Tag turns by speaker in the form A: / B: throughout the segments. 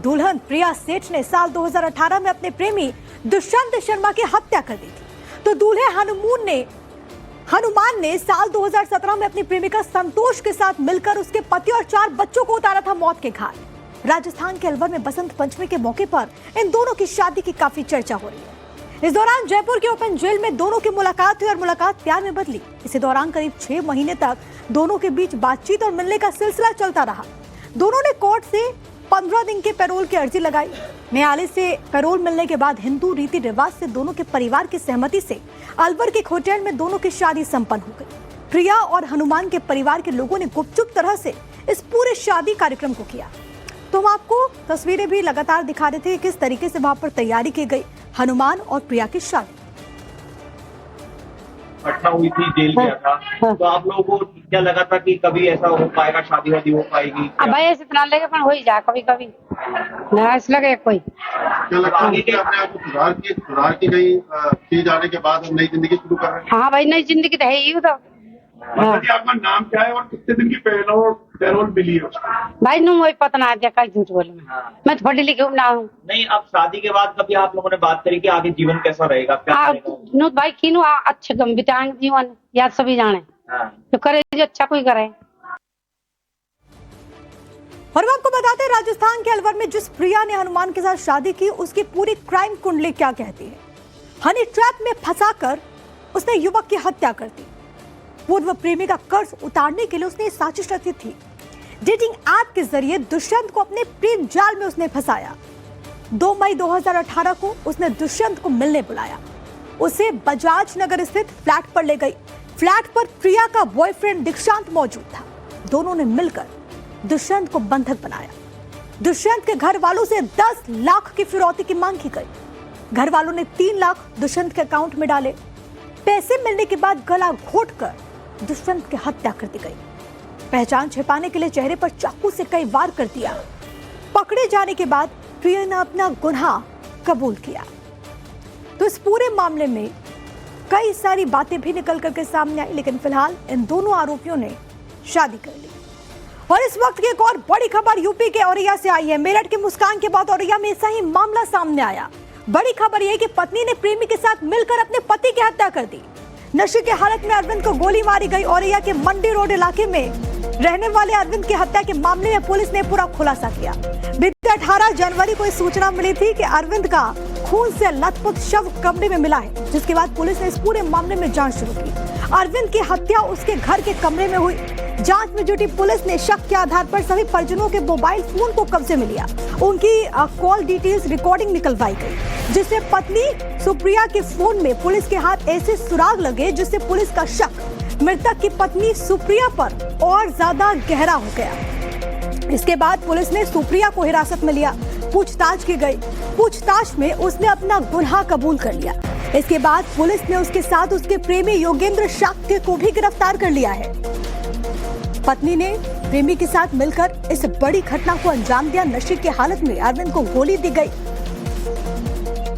A: दुल्हन प्रिया सेठ ने साल 2018 में अपने प्रेमी दुष्यंत शर्मा की हत्या कर दी थी, तो दूल्हे हनुमान ने साल 2017 में अपनी प्रेमिका संतोष के साथ मिलकर उसके पति और 4 बच्चों को उतारा था मौत के घाट। राजस्थान के अलवर में बसंत पंचमी के मौके पर इन दोनों की शादी की काफी चर्चा हो रही है। इस दौरान जयपुर के ओपन जेल में दोनों की मुलाकात हुई और मुलाकात प्यार में बदली। इसी दौरान करीब 6 महीने तक दोनों के बीच बातचीत और मिलने का सिलसिला चलता रहा। दोनों ने कोर्ट से 15 दिन के पैरोल की अर्जी लगाई। न्यायालय से पैरोल मिलने के बाद हिंदू रीति रिवाज से दोनों के परिवार की सहमति से अलवर के एक होटल में दोनों की शादी संपन्न हो गई। प्रिया और हनुमान के परिवार के लोगों ने गुपचुप तरह से इस पूरे शादी कार्यक्रम को किया। तो हम आपको तस्वीरें भी लगातार दिखा रहे थे किस तरीके से वहां पर तैयारी की गई हनुमान और प्रिया की शादी।
B: घटना हुई थी, जेल गया था, तो आप लोगों को क्या लगा था कि कभी ऐसा हो पाएगा, शादी वादी हो पाएगी?
C: अब भाई ऐसे इतना लगे पर हो ही जा कभी कभी ना ऐसा लगे कोई
D: क्या लगता है कि अपने आप को सुधार की गई चीज आने के बाद हम नई जिंदगी शुरू कर रहे हैं?
C: हाँ भाई नई जिंदगी तो है ही तो।
D: आपका नाम क्या है और कितने दिन की पैरोल मिली है?
C: भाई नु मुझे पता ना है क्या झूठ बोले मैं तो पढ़ी लिखी ना हूँ।
B: नहीं, अब शादी के बाद कभी आप लोगों ने बात करी कि आगे जीवन कैसा रहेगा, क्या करेगा?
C: नु भाई की अच्छे गम बिताएंगे जीवन, याद सभी जाने तो करे जो अच्छा कोई करे।
A: और आपको बताते हैं राजस्थान के अलवर में जिस प्रिया ने हनुमान के साथ शादी की उसकी पूरी क्राइम कुंडली क्या कहती है। हनी ट्रैप में फंसाकर उसने युवक की हत्या कर दी। पूर्व प्रेमी का कर्ज उतारने के लिए उसने साजिश रची थी। डेटिंग ऐप के जरिए दुष्यंत को अपने प्रेम जाल में उसने फंसाया। 2 मई 2018 को उसने दुष्यंत को मिलने बुलाया। उसे बजाज नगर स्थित फ्लैट पर ले गई। फ्लैट पर प्रिया का बॉयफ्रेंड दीक्षांत मौजूद था। दोनों ने मिलकर दुष्यंत को बंधक बनाया। दुष्यंत के घर वालों से 10 लाख की फिरौती की मांग की गई। घर वालों ने 3 लाख दुष्यंत के अकाउंट में डाले। पैसे मिलने के बाद गला घोटकर दुष्यंत की हत्या कर दी गई। पहचान छिपाने के लिए चेहरे पर चाकू से कई वार कर दिया। पकड़े जाने के बाद प्रिया ने अपना गुनाह कबूल किया। तो इस पूरे मामले में कई सारी बातें भी निकल करके सामने आई, लेकिन फिलहाल इन दोनों आरोपियों ने शादी कर ली। और इस वक्त की एक और बड़ी खबर यूपी के औरैया से आई है। मेरठ के मुस्कान के बाद औरैया में ऐसा ही मामला सामने आया। बड़ी खबर यह कि पत्नी ने प्रेमी के साथ मिलकर अपने पति की हत्या कर दी। नशे की हालत में अरविंद को गोली मारी गई। औरैया के मंडी रोड इलाके में रहने वाले अरविंद की हत्या के मामले में पुलिस ने पूरा खुलासा किया। बीते 18 जनवरी को सूचना मिली थी कि अरविंद का खून से लथपथ शव कमरे में मिला है, जिसके बाद पुलिस ने इस पूरे मामले में जांच शुरू की। अरविंद की हत्या उसके घर के कमरे में हुई। जांच में जुटी पुलिस ने शक के आधार पर सभी परिजनों के मोबाइल फोन को कब्जे में लिया। उनकी कॉल डिटेल्स रिकॉर्डिंग निकलवाई गई, जिससे पत्नी सुप्रिया के फोन में पुलिस के हाथ ऐसे सुराग लगे जिससे पुलिस का शक मृतक की पत्नी सुप्रिया पर और ज्यादा गहरा हो गया। इसके बाद पुलिस ने सुप्रिया को हिरासत में लिया। पूछताछ की गई। पूछताछ में उसने अपना गुनाह कबूल कर लिया। इसके बाद पुलिस ने उसके साथ उसके प्रेमी योगेंद्र शाक्य को भी गिरफ्तार कर लिया है। पत्नी ने प्रेमी के साथ मिलकर इस बड़ी घटना को अंजाम दिया। नशे की हालत में अरविंद को गोली दी गई।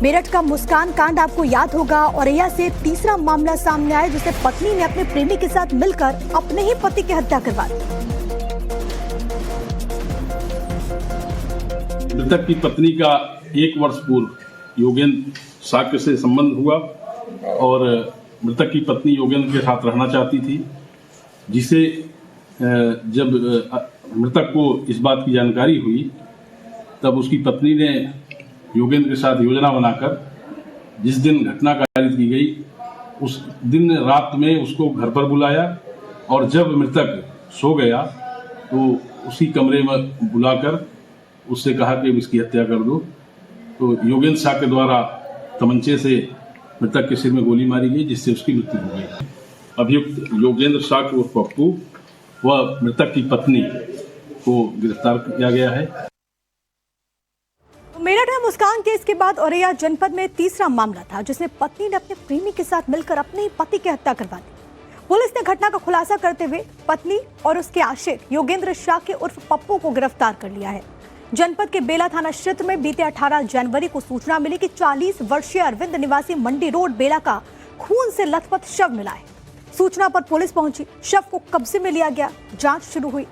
A: मेरठ का मुस्कान कांड आपको याद होगा। औरैया से तीसरा मामला सामने आया, जिसे पत्नी ने अपने प्रेमी के साथ मिलकर अपने ही पति की हत्या करवा दी।
E: मृतक की पत्नी का 1 वर्ष पूर्व योगेंद्र शाक्य से संबंध हुआ और मृतक की पत्नी योगेंद्र के साथ रहना चाहती थी, जिसे जब मृतक को इस बात की जानकारी हुई तब उसकी पत्नी ने योगेंद्र के साथ योजना बनाकर जिस दिन घटना कारित की गई उस दिन रात में उसको घर पर बुलाया और जब मृतक सो गया तो उसी कमरे में बुलाकर उससे कहा कि इसकी हत्या कर दो। तो योगेंद्र शाक्य द्वारा तमंचे से मृतक के सिर में गोली मारी गई, जिससे उसकी मृत्यु हो गई। अभियुक्त योगेंद्र शाक्य उर्फ पप्पू व मृतक की पत्नी को गिरफ्तार किया गया है।
A: मेरठ में मुस्कान केस के बाद औरैया जनपद में तीसरा मामला था, जिसमें पत्नी ने अपने प्रेमी के साथ मिलकर अपने ही पति की हत्या करवा दी। पुलिस ने घटना का खुलासा करते हुए पत्नी और उसके आशिक योगेंद्र शाक्य उर्फ पप्पू को गिरफ्तार कर लिया है। जनपद के बेला थाना क्षेत्र में बीते 18 जनवरी को सूचना मिली कि 40 वर्षीय अरविंद निवासी मंडी रोड बेला का खून से लथपथ शव मिला है। सूचना पर पुलिस पहुंची। शव को कब्जे में लिया गया। जांच शुरू हुई।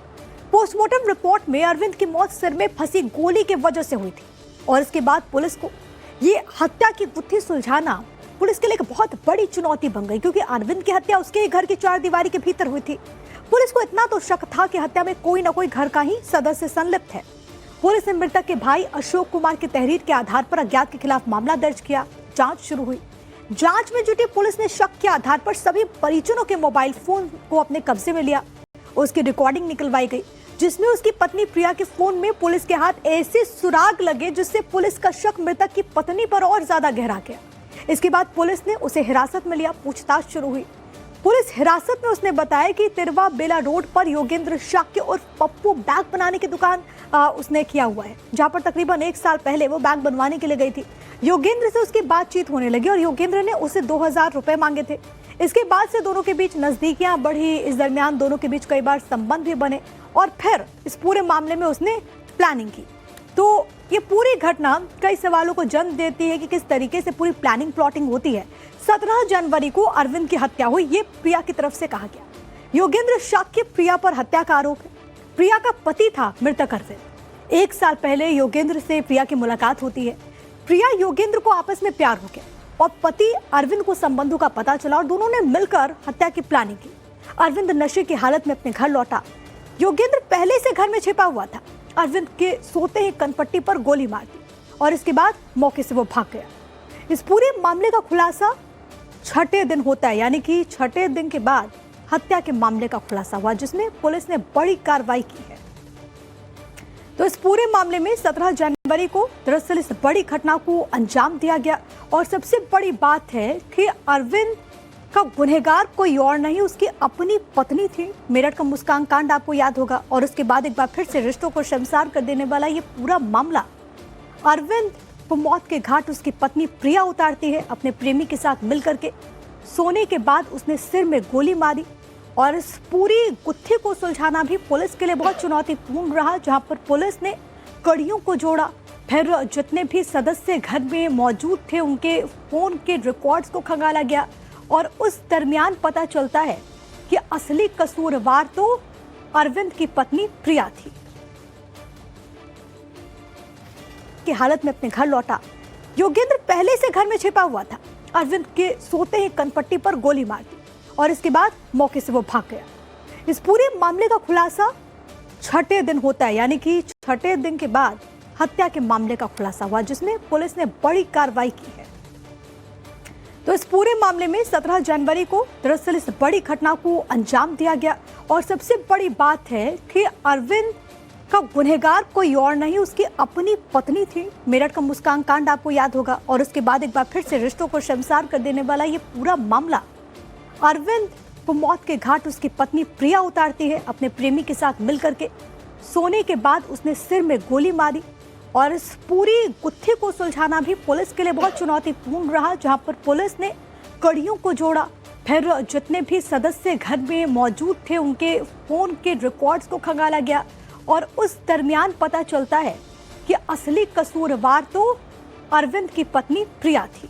A: पोस्टमार्टम रिपोर्ट में अरविंद की मौत सिर में फंसी गोली की वजह से हुई थी और इसके बाद पुलिस को ये हत्या की गुत्थी सुलझाना पुलिस के लिए एक बहुत बड़ी चुनौती बन गई, क्योंकि अरविंद की हत्या उसके ही घर की चारदीवारी के भीतर हुई थी। पुलिस को इतना तो शक था कि हत्या में कोई न कोई घर का ही सदस्य संलिप्त है। पुलिस ने मृतक के भाई अशोक कुमार की तहरीर के आधार पर अज्ञात के खिलाफ मामला दर्ज किया। जांच शुरू हुई। जांच में जुटी पुलिस ने शक के आधार पर सभी परिजनों के मोबाइल फोन को अपने कब्जे में लिया। उसकी रिकॉर्डिंग निकलवाई गई, जिसमें उसकी पत्नी प्रिया के फोन में पुलिस के हाथ ऐसे सुराग लगे जिससे पुलिस का शक मृतक की पत्नी पर और ज्यादा गहरा गया। इसके बाद पुलिस ने उसे हिरासत में लिया। पूछताछ शुरू हुई। पुलिस हिरासत में उसने बताया कि तिरवा बेला रोड पर योगेंद्र शाक्य और पप्पू बैग बनाने की दुकान उसने किया हुआ है, जहां पर तकरीबन 1 साल पहले वो बैग बनवाने के लिए गई थी। योगेंद्र से उसकी बातचीत होने लगी और योगेंद्र ने उसे 2000 रुपए मांगे थे। इसके बाद से दोनों के बीच नजदीकियां बढ़ी। इस दरमियान दोनों के बीच कई बार संबंध भी बने और फिर इस पूरे मामले में उसने प्लानिंग की। तो ये पूरी घटना कई सवालों को जन्म देती है कि किस तरीके से पूरी प्लानिंग प्लॉटिंग होती है। 17 जनवरी को अरविंद की हत्या हुई, ये प्रिया की तरफ से कहा गया। योगेंद्र शाक्य प्रिया पर हत्या का आरोप है। प्रिया का पति था मृतक अरविंद। 1 साल पहले योगेंद्र से प्रिया की मुलाकात होती है। प्रिया योगेंद्र को आपस में प्यार हो गया और पति अरविंद को संबंधों का पता चला और दोनों ने मिलकर हत्या की प्लानिंग की। अरविंद नशे की हालत में अपने घर लौटा। योगेंद्र पहले से घर में छिपा हुआ था। अरविंद के सोते ही कनपट्टी पर गोली मार दी और इसके बाद मौके से वो भाग गया। इस पूरे मामले का खुलासा 6ठे दिन होता है, यानी कि 6ठे दिन के बाद हत्या के मामले का खुलासा हुआ, जिसमें पुलिस ने बड़ी कार्रवाई की है। तो इस पूरे मामले में 17 जनवरी को दरअसल इस बड़ी घटना को अंजाम दिया गया और सबसे बड़ी बात है कि अरविंद का गुनहगार कोई और नहीं, उसकी अपनी पत्नी थी। मेरठ का मुस्कान कांड आपको याद होगा और उसके बाद एक बार फिर से रिश्तों को शर्मसार कर देने वाला ये पूरा मामला। अरविंद को मौत के घाट उसकी पत्नी प्रिया उतारती है अपने प्रेमी के साथ मिलकर के। सोने के बाद उसने सिर में गोली मारी और इस पूरी गुत्थी को सुलझाना भी पुलिस के लिए बहुत चुनौतीपूर्ण रहा, जहां पर पुलिस ने कड़ियों को जोड़ा। फिर जितने भी सदस्य घर में मौजूद थे उनके फोन के रिकॉर्ड्स को खंगाला गया और उस दरमियान पता चलता है कि असली कसूरवार तो अरविंद की पत्नी प्रिया थी। की हालत में अपने घर लौटा। योगेंद्र पहले से घर में छिपा हुआ था। अरविंद के सोते ही कनपट्टी पर गोली मार दी और इसके बाद मौके से वो भाग गया। इस पूरे मामले का खुलासा 6ठे दिन होता है, यानी कि 6ठे दिन के बाद हत्या के मामले का खुलासा हुआ, जिसमें पुलिस ने बड़ी कार्रवाई की है। तो इस पूरे मामले में 17 जनवरी को दरअसल इस बड़ी घटना को अंजाम दिया गया और सबसे बड़ी बात है कि अरविंद का गुनहगार कोई और नहीं, उसकी अपनी पत्नी थी। मेरठ का मुस्कान कांड आपको याद होगा और उसके बाद एक बार फिर से रिश्तों को शर्मसार कर देने वाला ये पूरा मामला। अरविंद को मौत के घाट उसकी पत्नी प्रिया उतारती है अपने प्रेमी के साथ मिलकर के। सोने के बाद उसने सिर में गोली मारी और इस पूरी गुत्थी को सुलझाना भी पुलिस के लिए बहुत चुनौतीपूर्ण रहा, जहां पर पुलिस ने कड़ियों को जोड़ा। फिर जितने भी सदस्य घर में मौजूद थे उनके फोन के रिकॉर्ड्स को खंगाला गया और उस दरमियान पता चलता है कि असली कसूरवार तो अरविंद की पत्नी प्रिया थी।